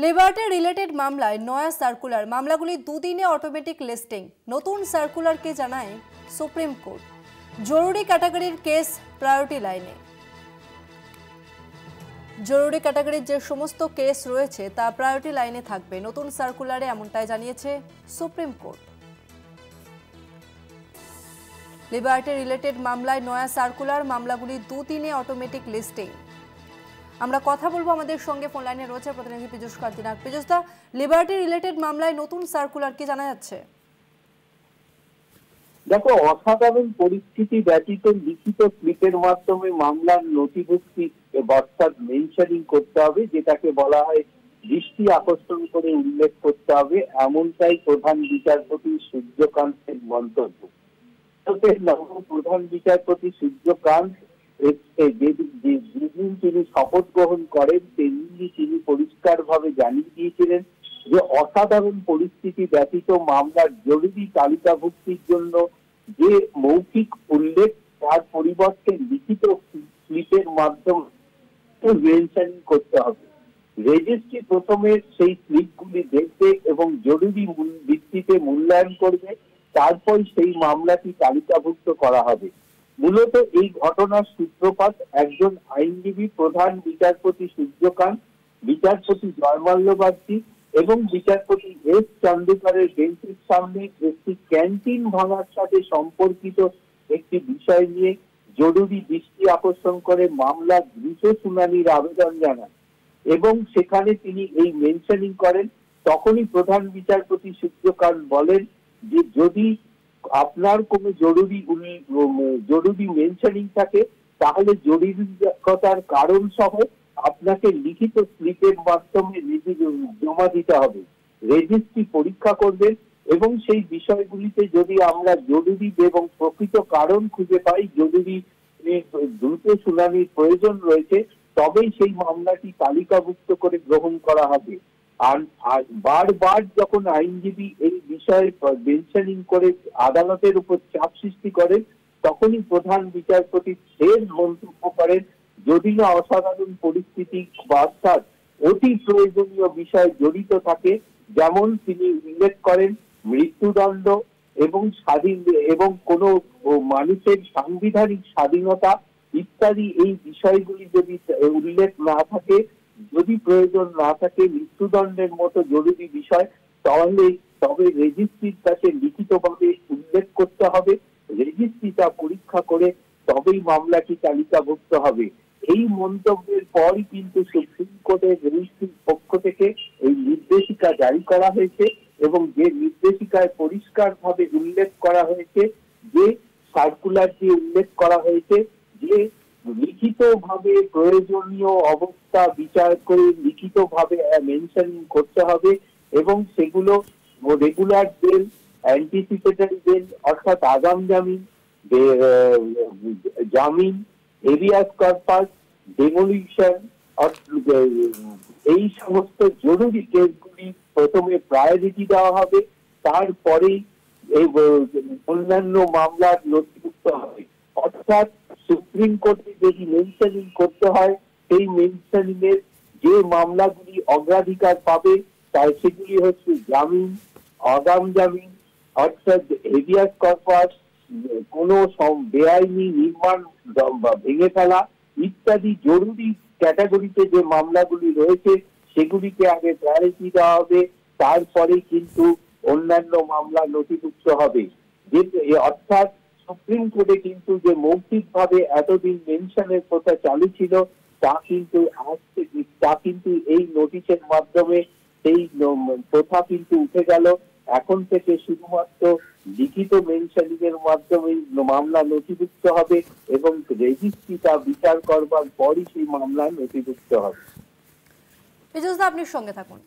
লেবার্টে related মামলায় নয়া circular, মামলাগুলি দুদিনে অটোমেটিক লিস্টিং। নতুন সার্কুলারকে জানায় সুপ্রিম কোর্ট। জরুরি ক্যাটাগরির কেস প্রায়োরিটি লাইনে। জরুরি ক্যাটাগরির যে সমস্ত কেস রয়েছে তা প্রায়োরিটি লাইনে থাকবে। নতুন সার্কুলারে এমনটাই জানিয়েছে সুপ্রিম কোর্ট। লিবার্টি রিলেটেড মামলায় নয়া সার্কুলার, মামলাগুলি দুদিনে অটোমেটিক লিস্টিং। আমরা কথা বলবো, আমাদের সঙ্গে ফোন লাইনে রয়েছে প্রতিনিধি পীযূষ কান্তি নাগ। পীযূষ দা, লিবার্টি রিলেটেড মামলায় নতুন সার্কুলার কি জানা যাচ্ছে? দেখো, অসাধারণ পরিস্থিতি ব্যতীত লিখিত স্লিপের মাধ্যমে মামলার নথিভুক্তি অর্থাৎ মেনশনিং করতে হবে, যেটাকে বলা হয় দৃষ্টি আকর্ষণ করে উল্লেখ করতে হবে, এমনটাই প্রধান বিচারপতি সূর্যকান্তের মন্তব্য। প্রধান বিচারপতি সূর্যকান্ত যেদিন তিনি শপথ গ্রহণ করেন তেমনি তিনি পরিষ্কারভাবে জানিয়ে দিয়েছিলেন যে অসাধারণ পরিস্থিতি ব্যতীত মামলার জরুরি তালিকাভুক্তির জন্য যে মৌখিক উল্লেখ তার পরিবর্তে লিখিত স্লিপের মাধ্যমে মেনশনিং করতে হবে। রেজিস্ট্রি প্রথমে সেই স্লিপগুলি দেখবে এবং জরুরি ভিত্তিতে মূল্যায়ন করবে, তারপর সেই মামলাটি তালিকাভুক্ত করা হবে। মূলত এই ঘটনার সূত্রপাত একজন আইনজীবী প্রধান বিচারপতি সূর্যকান্ত, বিচারপতি জয়মাল্য বাগচি এবং বিচারপতি এস চন্দ্রকরের বেঞ্চের সামনে একটি ক্যান্টিন ভাঙার সাথে সম্পর্কিত একটি বিষয় নিয়ে জরুরি দৃষ্টি আকর্ষণ করে মামলা দ্রুত শুনানির আবেদন জানান এবং সেখানে তিনি এই মেনশনিং করেন। তখনই প্রধান বিচারপতি সূর্যকান্ত বলেন যে যদি আপনার কোনো জরুরি মেনশনিং থাকে তাহলে জরুরিতার কারণ সহ আপনাকে লিখিত স্লিপের মাধ্যমে জমা দিতে হবে। রেজিস্ট্রি পরীক্ষা করবে এবং সেই বিষয়গুলিতে যদি আমরা জরুরি এবং প্রকৃত কারণ খুঁজে পাই, জরুরি দ্রুত শুনানির প্রয়োজন রয়েছে, তবেই সেই মামলাটি তালিকাভুক্ত করে গ্রহণ করা হবে। আর বারবার যখন আইনজীবী এই বিষয়ে মেনশনিং করে আদালতের উপর চাপ সৃষ্টি করেন, তখনই প্রধান বিচারপতি ফের মন্তব্য করেন যদি না অসাধারণ পরিস্থিতি অর্থাৎ অতি প্রয়োজনীয় বিষয় জড়িত থাকে, যেমন তিনি উল্লেখ করেন মৃত্যুদণ্ড এবং কোনো মানুষের সাংবিধানিক স্বাধীনতা ইত্যাদি, এই বিষয়গুলি যদি উল্লেখ না থাকে, যদি প্রয়োজন না থাকে মৃত্যুদণ্ডের মতো জরুরি বিষয়, তবে রেজিস্ট্রির কাছে লিখিতভাবে উল্লেখ করতে হবে। রেজিস্ট্রি তা পরীক্ষা করে তবেই মামলাটি তালিকাভুক্ত হবে। এই মন্তব্যের পরই কিন্তু সুপ্রিম কোর্টের রেজিস্ট্রির পক্ষ থেকে এই নির্দেশিকা জারি করা হয়েছে এবং যে নির্দেশিকায় পরিষ্কারভাবে উল্লেখ করা হয়েছে, যে সার্কুলার দিয়ে উল্লেখ করা হয়েছে যে লিখিতভাবে প্রয়োজনীয় অবস্থা বিচার করে লিখিতভাবে মেনশনিং করতে হবে এবং সেগুলো রেগুলার বেল, অ্যান্টিসিপেটরি বেল অর্থাৎ আগাম জামিন, হেভিয়াস কর্পাস, ডেমোলিশন, এই সমস্ত জরুরি কেসগুলি প্রথমে প্রায়োরিটি দেওয়া হবে, তারপরেই এই অন্যান্য মামলার নথিভুক্ত হবে। অর্থাৎ সুপ্রিম কোর্টে যদি মেনশনিং করতে হয়, সেই মেনশনিং এর যে মামলাগুলি অগ্রাধিকার পাবে তাই সেগুলি হচ্ছে জামিন, আগাম জামিন অর্থাৎ হেভিয়াস কর্পাস, কোনো বেআইনি নির্মাণ ভেঙে ফেলা ইত্যাদি জরুরি ক্যাটাগরিতে যে মামলাগুলি রয়েছে সেগুলিকে আগে প্রায়োরিটি দেওয়া হবে, তারপরে কিন্তু অন্যান্য মামলা নথিভুক্ত হবে। অর্থাৎ সুপ্রিম কোর্টে কিন্তু যে মৌখিকভাবে এতদিন মেনশনের প্রথা চালু ছিল তা কিন্তু এই নোটিশের মাধ্যমে সেই প্রথা কিন্তু উঠে গেল। এখন থেকে শুধুমাত্র লিখিত মেনশনিং এর মাধ্যমে মামলা নথিভুক্ত হবে এবং রেজিস্ট্রি তা বিচার করবার পরই সেই মামলা নথিভুক্ত হবে। পীযূষ দা, আপনি সঙ্গে থাকুন।